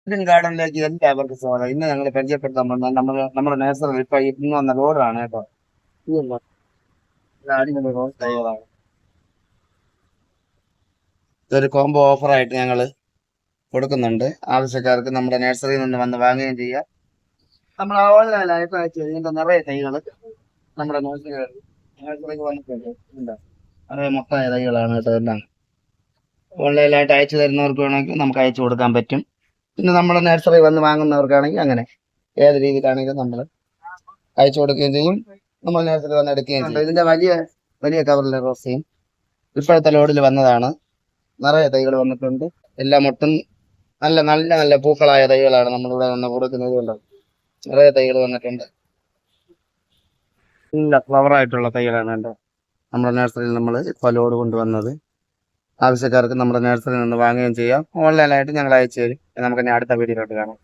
Indian ഗാർഡനിലേക്ക് എല്ലാവർക്കും സ്വാഗതം. ഇന്ന് ഞങ്ങൾ പരിചയപ്പെടുത്താൻ പോകുന്നത് നമ്മുടെ നേഴ്സറിൽ ഇപ്പൊ ഇന്ന് വന്ന റോഡാണ് കേട്ടോ. ഇതുണ്ടോ? ഇത് അടിപൊളി റോഡ് തൈകളാണ്. ഇതൊരു കോംബോ ഓഫറായിട്ട് ഞങ്ങൾ കൊടുക്കുന്നുണ്ട്. ആവശ്യക്കാർക്ക് നമ്മുടെ നഴ്സറിയിൽ നിന്ന് വന്ന് വാങ്ങുകയും ചെയ്യാം. നമ്മൾ ഓൺലൈനായിട്ട് അയച്ചു ഇതിന്റെ നിറയെ തൈകൾ നമ്മുടെ നഴ്സറിക്ക് വന്നിട്ടുണ്ട്. ഉണ്ട്. നിറയെ മൊത്തമായ തൈകളാണ് കേട്ടോ എല്ലാം. ഓൺലൈനായിട്ട് അയച്ചു തരുന്നവർക്ക് വേണമെങ്കിൽ നമുക്ക് അയച്ചു കൊടുക്കാൻ പറ്റും. പിന്നെ നമ്മുടെ നഴ്സറി വന്ന് വാങ്ങുന്നവർക്കാണെങ്കിൽ അങ്ങനെ ഏത് രീതിയിലാണെങ്കിലും നമ്മൾ അയച്ചു കൊടുക്കുകയും ചെയ്യും. നമ്മൾ നഴ്സറി വന്ന് എടുക്കുകയും ചെയ്യും. ഇതിന്റെ വലിയ വലിയ കവറിലെ റോസയും ഇപ്പോഴത്തെ ലോഡിൽ വന്നതാണ്. നിറയെ തൈകൾ വന്നിട്ടുണ്ട്. എല്ലാം ഒട്ടും നല്ല നല്ല നല്ല പൂക്കളായ തൈകളാണ് നമ്മളിവിടെ വന്ന് കൊടുക്കുന്നത്. കൊണ്ട് നിറയെ തൈകൾ വന്നിട്ടുണ്ട്. നല്ല ഫ്ലവറായിട്ടുള്ള തൈകളാണ് കേട്ടോ നമ്മുടെ നഴ്സറിയിൽ നമ്മൾ ഇപ്പോൾ ലോഡ് കൊണ്ടുവന്നത്. ആവശ്യക്കാർക്ക് നമ്മുടെ നഴ്സറിയിൽ നിന്ന് വാങ്ങുകയും ചെയ്യാം. ഓൺലൈനായിട്ട് ഞങ്ങൾ അയച്ചു തരും. നമുക്ക് ഇനി അടുത്ത വീഡിയോയിലോട്ട് കാണാം.